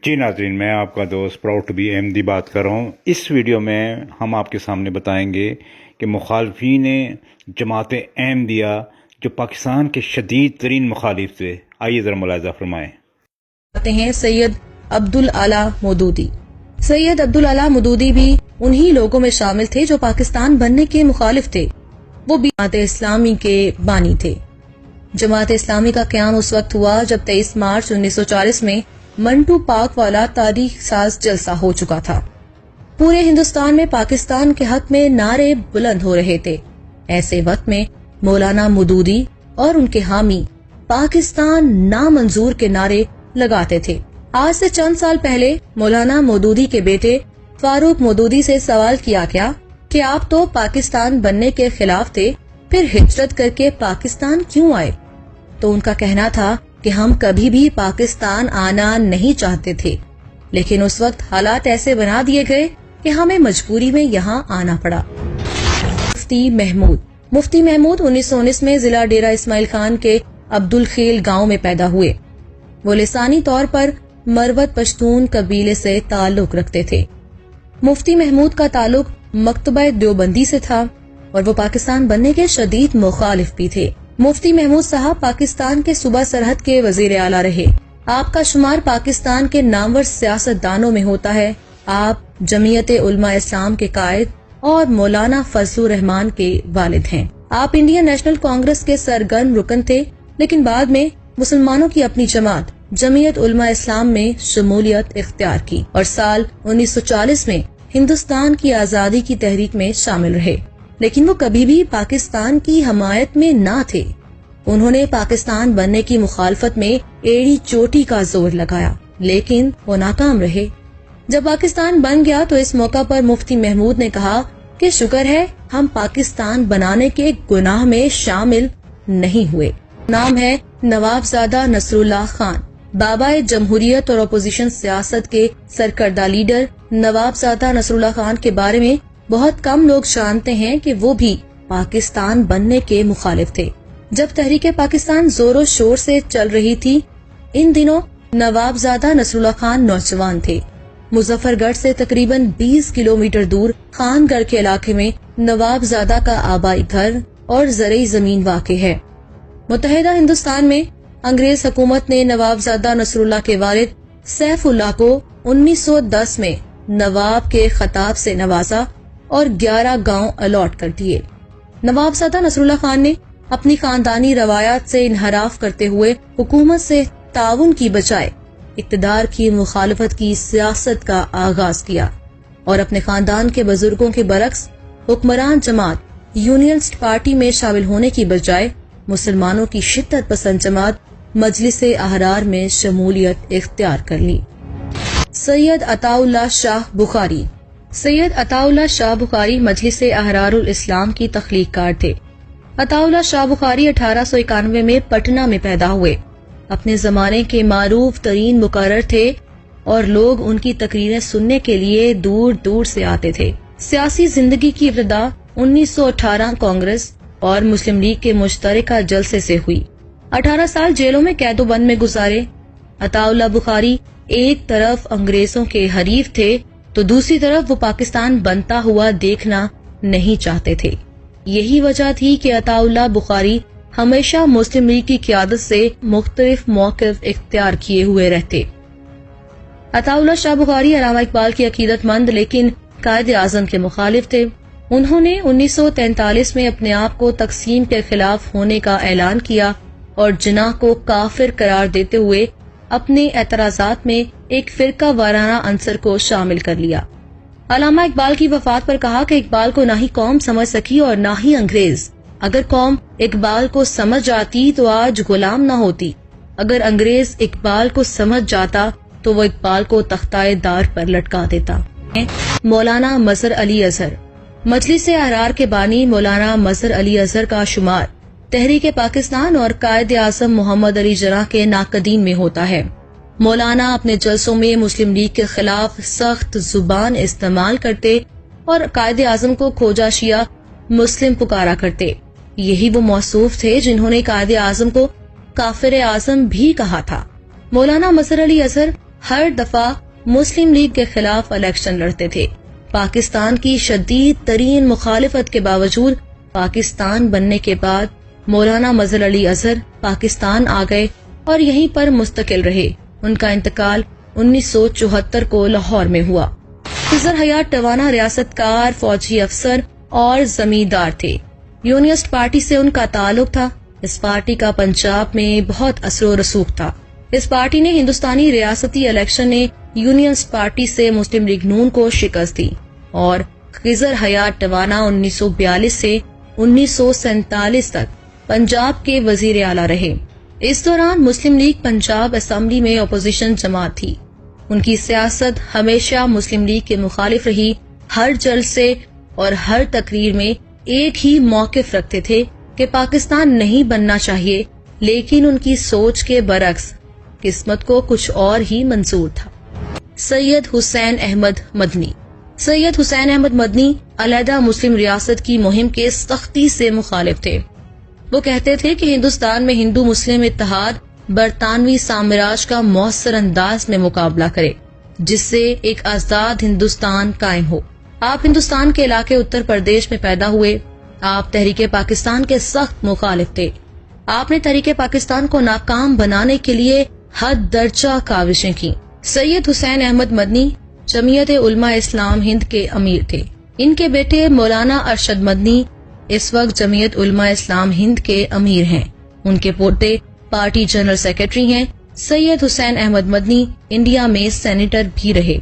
जी नाज़रीन, मैं आपका दोस्त प्राउड टू बी अहमदी बात कर रहा हूँ। इस वीडियो में हम आपके सामने बताएंगे कि मुखालफीन जमात अहमदिया जो पाकिस्तान के शदीद तरीन मुखालिफ थे, आइए ज़रा मुलाहिज़ा फरमाएं। हैं सैयद अब्दुल आला मौदूदी। सैयद अब्दुल आला मौदूदी भी उन्हीं लोगों में शामिल थे जो पाकिस्तान बनने के मुखालिफ थे। वो भी जमात इस्लामी के बानी थे। जमात इस्लामी का क़याम उस वक्त हुआ जब 23 मार्च 1940 में मंटू पाक वाला तारीख साज जलसा हो चुका था। पूरे हिंदुस्तान में पाकिस्तान के हक में नारे बुलंद हो रहे थे। ऐसे वक्त में मौलाना मौदूदी और उनके हामी पाकिस्तान नामंजूर के नारे लगाते थे। आज से चंद साल पहले मौलाना मौदूदी के बेटे फारूक मौदूदी से सवाल किया गया कि आप तो पाकिस्तान बनने के खिलाफ थे, फिर हिजरत करके पाकिस्तान क्यों आए? तो उनका कहना था कि हम कभी भी पाकिस्तान आना नहीं चाहते थे, लेकिन उस वक्त हालात ऐसे बना दिए गए कि हमें मजबूरी में यहाँ आना पड़ा। मुफ्ती महमूद 1919 में जिला डेरा इस्माइल खान के अब्दुल खेल गांव में पैदा हुए। वो लिसानी तौर पर मरवत पश्तून कबीले से ताल्लुक रखते थे। मुफ्ती महमूद का ताल्लुक मकतबा देवबंदी से था और वो पाकिस्तान बनने के शदीद मुखालिफ भी थे। मुफ्ती महमूद साहब पाकिस्तान के सूबा सरहद के वजीर आला रहे। आपका शुमार पाकिस्तान के नामवर सियासतदानों में होता है। आप जमीयत उलमा इस्लाम के कायद और मौलाना फजलुर रहमान के वालिद हैं। आप इंडियन नेशनल कांग्रेस के सरगर्म रुकन थे, लेकिन बाद में मुसलमानों की अपनी जमात जमीयत उलमा इस्लाम में शमूलियत इख्तियार की और साल 1940 में हिंदुस्तान की आजादी की तहरीक में शामिल रहे, लेकिन वो कभी भी पाकिस्तान की हमायत में ना थे। उन्होंने पाकिस्तान बनने की मुखालफत में एड़ी चोटी का जोर लगाया, लेकिन वो नाकाम रहे। जब पाकिस्तान बन गया तो इस मौका पर मुफ्ती महमूद ने कहा कि शुक्र है हम पाकिस्तान बनाने के गुनाह में शामिल नहीं हुए। नाम है नवाबजादा नसरुल्लाह खान। बाबाए जमहूरियत और अपोजिशन सियासत के सरकर्दा लीडर नवाबजादा नसरुल्लाह खान के बारे में बहुत कम लोग जानते हैं कि वो भी पाकिस्तान बनने के मुखालिफ थे। जब तहरीके पाकिस्तान जोरों शोर से चल रही थी, इन दिनों नवाबजादा नसरुल्लाह खान नौजवान थे। मुजफ्फरगढ़ से तकरीबन 20 किलोमीटर दूर खानगढ़ के इलाके में नवाबजादा का आबाई घर और ज़रई जमीन वाक़ है। मुत्तहिदा हिंदुस्तान में अंग्रेज हुकूमत ने नवाबजादा नसरुल्लाह के वालिद सैफुल्लाह को 1910 में नवाब के खिताब से नवाजा और 11 गांव अलॉट कर दिए। नवाबजादा नसरुल्लाह खान ने अपनी खानदानी रवायात से इनहराफ करते हुए हुकूमत से ताउन की बजाय इक़्तिदार की मुखालफत की सियासत का आगाज किया और अपने खानदान के बुजुर्गों के बरक्स हुक्मरान जमात यूनियनिस्ट पार्टी में शामिल होने की बजाय मुसलमानों की शिद्दत पसंद जमात मजलिस अहरार में शमूलियत इख्तियार कर ली। सैयद अताउल्लाह शाह बुखारी। सैयद अताउल्लाह शाह बुखारी मजलिस अहरारुल इस्लाम की तख्लीक़कार थे। अताउल्लाह शाह बुखारी 1891 में पटना में पैदा हुए। अपने जमाने के मारूफ तरीन मुकर्रर थे और लोग उनकी तकरीरें सुनने के लिए दूर दूर से आते थे। सियासी जिंदगी की इब्तिदा 1918 कांग्रेस और मुस्लिम लीग के मुश्तरका जलसे से हुई। 18 साल जेलों में कैदोबंद में गुजारे। अताउल्लाह बुखारी एक तरफ अंग्रेजों के हरीफ थे तो दूसरी तरफ वो पाकिस्तान बनता हुआ देखना नहीं चाहते थे। यही वजह थी कि अताउल्लाह बुखारी हमेशा मुस्लिम लीग की क़यादत से मुख्तलिफ मौक़िफ़ इख्तियार किए हुए रहते। अताउल्लाह शाह बुखारी अल्लामा इकबाल की अकीदतमंद लेकिन कायदे आज़म के मुखालिफ थे। उन्होंने 1943 में अपने आप को तकसीम के खिलाफ होने का ऐलान किया और जिनाह को काफिर करार देते हुए अपने एतराज़ात में एक फिरका वाराना अंसर को शामिल कर लिया। अल्लामा इकबाल की वफात पर कहा कि इकबाल को ना ही कौम समझ सकी और ना ही अंग्रेज। अगर कौम इकबाल को समझ जाती तो आज गुलाम न होती। अगर अंग्रेज इकबाल को समझ जाता तो वो इकबाल को तख्ताए दार पर लटका देता। मौलाना मजहर अली अजहर। मजलिस अहरार के बानी मौलाना मजहर अली अजहर का शुमार तहरीक पाकिस्तान और कायदे आज़म मोहम्मद अली जिन्नाह के नाकदीन में होता है। मौलाना अपने जलसों में मुस्लिम लीग के खिलाफ सख्त जुबान इस्तेमाल करते और कायदे आज़म को खोजा शिया मुस्लिम पुकारा करते। यही वो मौसूफ थे जिन्होंने कायदे आज़म को काफिर आज़म भी कहा था। मौलाना मजहर अली अजहर हर दफा मुस्लिम लीग के खिलाफ इलेक्शन लड़ते थे। पाकिस्तान की शदीद तरीन मुखालिफत के बावजूद पाकिस्तान बनने के बाद मौलाना मजहर अली अजहर पाकिस्तान आ गए और यहीं पर मुस्तकिल रहे। उनका इंतकाल 1974 को लाहौर में हुआ। खिजर हयात टवाना रियासतकार, फौजी अफसर और जमींदार थे। यूनियनिस्ट पार्टी से उनका ताल्लुक था। इस पार्टी का पंजाब में बहुत असर रसूख था। इस पार्टी ने हिंदुस्तानी रियासती इलेक्शन में यूनियनिस्ट पार्टी से मुस्लिम लीग नून को शिकस्त दी और खिजर हयात टवाना 1942 से 1947 तक पंजाब के वजीर आला रहे। इस दौरान मुस्लिम लीग पंजाब असेंबली में अपोजिशन जमात थी। उनकी सियासत हमेशा मुस्लिम लीग के मुखालिफ रही। हर जलसे और हर तकरीर में एक ही मौकिफ रखते थे कि पाकिस्तान नहीं बनना चाहिए, लेकिन उनकी सोच के बरक्स किस्मत को कुछ और ही मंजूर था। सैयद हुसैन अहमद मदनी। सैयद हुसैन अहमद मदनी अलहदा मुस्लिम रियासत की मुहिम के सख्ती से मुखालिफ थे। वो कहते थे कि हिंदुस्तान में हिंदू मुस्लिम इत्तेहाद बरतानवी साम्राज्य का मौसर अंदाज में मुकाबला करे, जिससे एक आजाद हिंदुस्तान कायम हो। आप हिंदुस्तान के इलाके उत्तर प्रदेश में पैदा हुए। आप तहरीके पाकिस्तान के सख्त मुखालिफ थे। आपने तहरीके पाकिस्तान को नाकाम बनाने के लिए हद दर्जा काविशें की। सैयद हुसैन अहमद मदनी जमीयत उलमा इस्लाम हिंद के अमीर थे। इनके बेटे मौलाना अरशद मदनी इस वक्त जमीयत उलमा इस्लाम हिंद के अमीर हैं। उनके पोते पार्टी जनरल सेक्रेटरी हैं। सैयद हुसैन अहमद मदनी इंडिया में सेनेटर भी रहे।